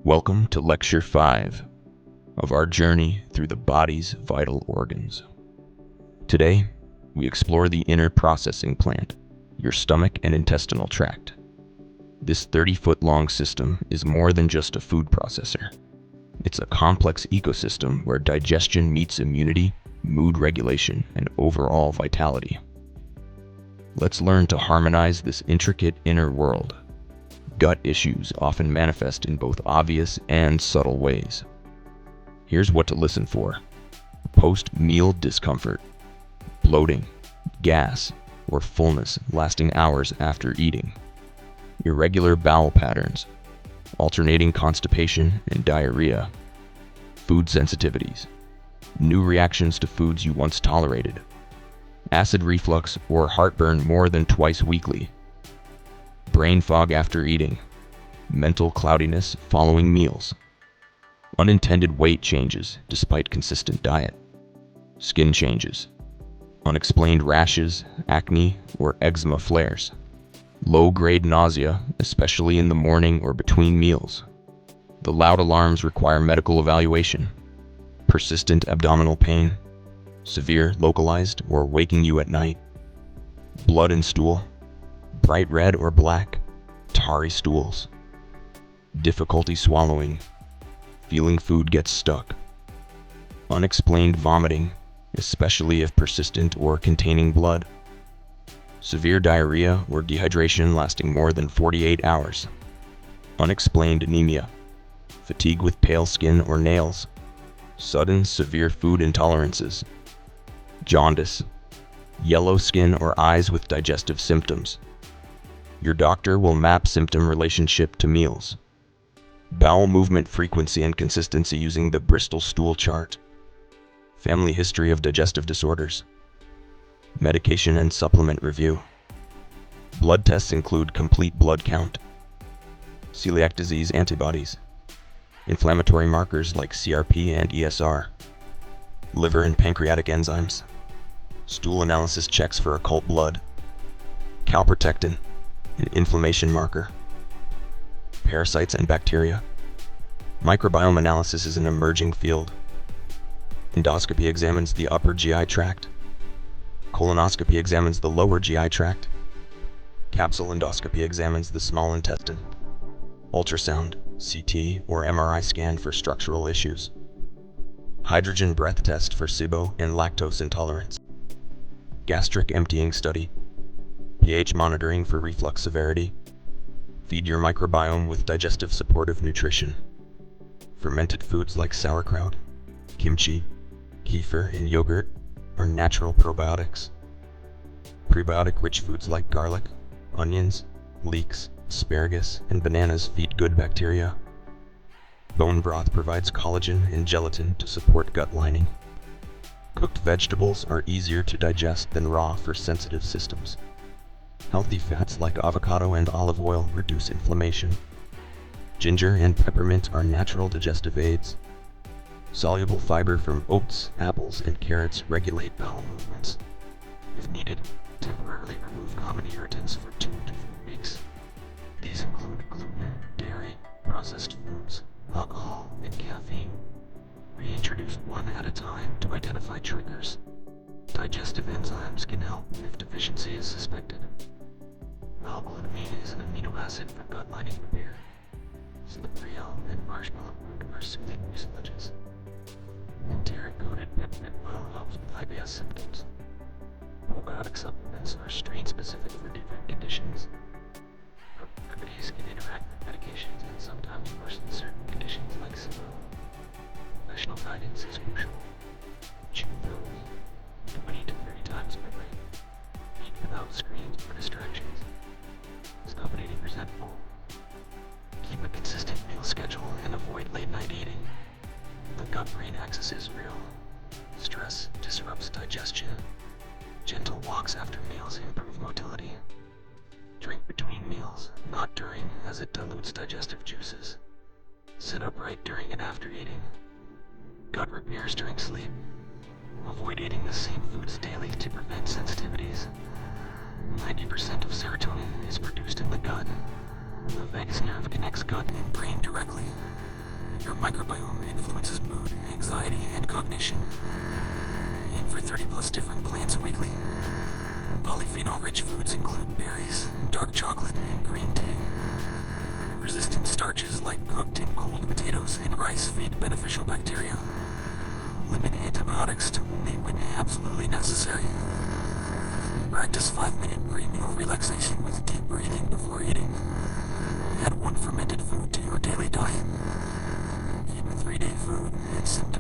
Welcome to Lecture 5 of our journey through the body's vital organs. Today, we explore the inner processing plant, your stomach and intestinal tract. This 30-foot-long system is more than just a food processor. It's a complex ecosystem where digestion meets immunity, mood regulation, and overall vitality. Let's learn to harmonize this intricate inner world. Gut issues often manifest in both obvious and subtle ways. Here's what to listen for: post-meal discomfort, bloating, gas, or fullness lasting hours after eating, irregular bowel patterns, alternating constipation and diarrhea, food sensitivities, new reactions to foods you once tolerated, acid reflux or heartburn more than twice weekly, brain fog after eating, mental cloudiness following meals, unintended weight changes despite consistent diet, skin changes, unexplained rashes, acne, or eczema flares, low-grade nausea, especially in the morning or between meals. The loud alarms require medical evaluation, persistent abdominal pain, severe, localized, or waking you at night, blood in stool, bright red or black, tarry stools, difficulty swallowing, feeling food gets stuck, unexplained vomiting, especially if persistent or containing blood, severe diarrhea or dehydration lasting more than 48 hours, unexplained anemia, fatigue with pale skin or nails, sudden severe food intolerances, jaundice, yellow skin or eyes with digestive symptoms. Your doctor will map symptom relationship to meals. Bowel movement frequency and consistency using the Bristol stool chart. Family history of digestive disorders. Medication and supplement review. Blood tests include complete blood count, celiac disease antibodies, inflammatory markers like CRP and ESR, liver and pancreatic enzymes, stool analysis checks for occult blood, calprotectin, an inflammation marker, parasites and bacteria. Microbiome analysis is an emerging field. Endoscopy examines the upper GI tract. Colonoscopy examines the lower GI tract. Capsule endoscopy examines the small intestine. Ultrasound, CT, or MRI scan for structural issues. Hydrogen breath test for SIBO and lactose intolerance. Gastric emptying study. pH monitoring for reflux severity. Feed your microbiome with digestive supportive nutrition. Fermented foods like sauerkraut, kimchi, kefir, and yogurt are natural probiotics. Prebiotic-rich foods like garlic, onions, leeks, asparagus, and bananas feed good bacteria. Bone broth provides collagen and gelatin to support gut lining. Cooked vegetables are easier to digest than raw for sensitive systems. Healthy fats like avocado and olive oil reduce inflammation. Ginger and peppermint are natural digestive aids. Soluble fiber from oats, apples, and carrots regulate bowel movements. If needed, temporarily remove common irritants for 2 to 4 weeks. These include gluten, dairy, processed foods, alcohol, and caffeine. Reintroduce one at a time to identify triggers. Digestive enzymes can help if deficiency is suspected. L-glutamine is an amino acid for gut lining repair. Slippery elm and marshmallow root are soothing mucilages. Enteric-coated peppermint oil helps with IBS symptoms. Probiotic supplements are strain-specific for different conditions. Remedies can interact with medications and sometimes worsen certain conditions like SIBO. Professional guidance is crucial. Chew pills 20 to 30 times per day. Eat without screens or distractions. Stop at 80% full. Keep a consistent meal schedule and avoid late-night eating. The gut-brain axis is real. Stress disrupts digestion. Gentle walks after meals improve motility. Drink between meals, not during, as it dilutes digestive juices. Sit upright during and after eating. Gut repairs during sleep. Avoid eating the same foods daily to prevent sensitivities. 90% of serotonin is produced in the gut. The vagus nerve connects gut and brain directly. microbiome influences mood, anxiety, and cognition. Eat for 30 plus different plants weekly. Polyphenol-rich foods include berries, dark chocolate, and green tea. Resistant starches like cooked and cold potatoes and rice feed beneficial bacteria. Limit antibiotics to only when absolutely necessary. Practice 5-minute pre-meal relaxation with deep breathing before eating. Add one fermented food to your daily diet. Keep a 3-day food and symptom